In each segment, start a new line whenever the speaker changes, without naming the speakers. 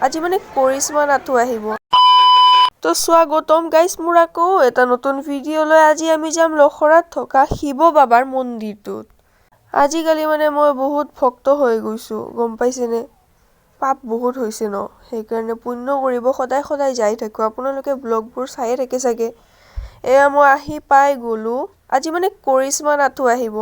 আজি মানে কৰিশ্মা নাথো আহিব। তো স্বাগতম গাইজ মোৰ আকৌ এটা নতুন ভিডিঅ'লৈ। আজি আমি যাম লখৰাত থকা শিৱ বাবাৰ মন্দিৰটোত। আজিকালি মানে মই বহুত ভক্ত হৈ গৈছো, গম পাইছেনে? পাপ বহুত হৈছে ন, সেইকাৰণে পুণ্য কৰিব সদায় সদায় যাই থাকো। আপোনালোকে ব্লগবোৰ চায়ে থাকে চাগে। এয়া মই আহি পাই গ'লো। আজি মানে কৰিশ্মা নাথো আহিব।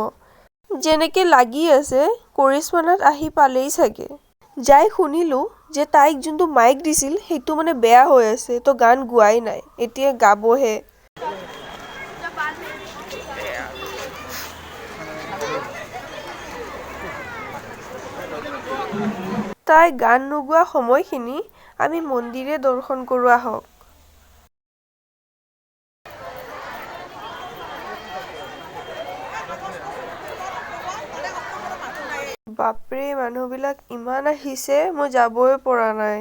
যেনেকে লাগি আছে কৰিশ্মা নাথ আহি পালেই চাগে। যাই শুনিলো যে তাইক যোনটো মাইক দিছিল সেইটো মানে বেয়া হৈ আছে, তো গান গোৱাই নাই, এতিয়া গাবহে। তাই গান নোগোৱা সময়খিনি আমি মন্দিৰে দৰ্শন কৰো আহক। বাপৰে, মানুহবিলাক ইমান আহিছে, মই যাবই পৰা নাই।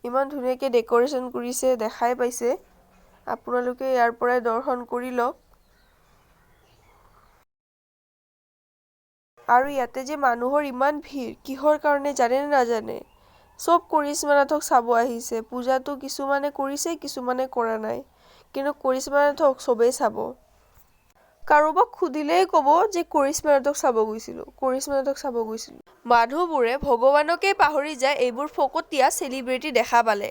ইমান ধুনীয়াকৈ ডেক'ৰেশ্যন কৰিছে, দেখাই পাইছে। আপোনালোকে ইয়াৰ পৰাই দৰ্শন কৰি লওক। আৰু ইয়াতে যে মানুহৰ ইমান ভিৰ কিহৰ কাৰণে জানে নে নাজানে? চব কৰিশ্মা নাথক চাব আহিছে। পূজাটো কিছুমানে কৰিছে, কিছুমানে কৰা নাই, কিন্তু কৰিশ্মা নাথক চবেই চাব। কাৰোবাক সুধিলেই ক'ব যে কৰিশ্মা নাথক চাব গৈছিলো, কৰিশ্মা নাথক চাব গৈছিলো। মানুহবোৰে ভগৱানকে পাহৰি যায় এইবোৰ ফকতীয়া চেলিব্ৰিটি দেখা পালে।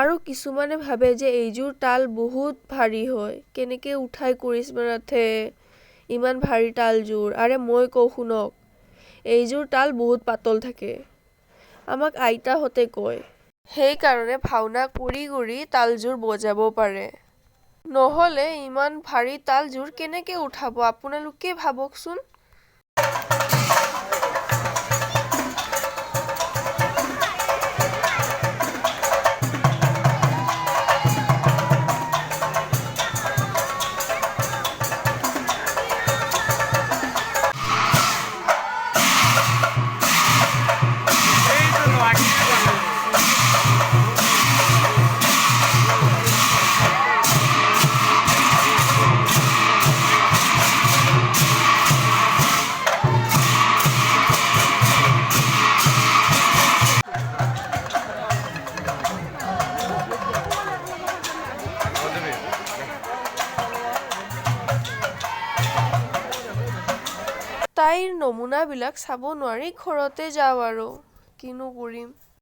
আৰু কিছুমানে ভাবে যে এইযোৰ তাল বহুত ভাৰী হয়, কেনেকে উঠাই কৰিশ্মা নাথে ইমান ভাৰী তালযোৰ। আৰে মই কওঁ শুনক, এইযোৰ তাল বহুত পাতল থাকে, আমাক আইতাহঁতে কয়। সেইকাৰণে ভাওনা কৰি কৰি তালযোৰ বজাব পাৰে, নহ'লে ইমান ভাৰী তালযোৰ কেনেকে উঠাব আপোনালোকে ভাবকচোন। তাইৰ নমুনাবিলাক চাব নোৱাৰি ঘৰতে যাওঁ আৰু কিনো কৰিম।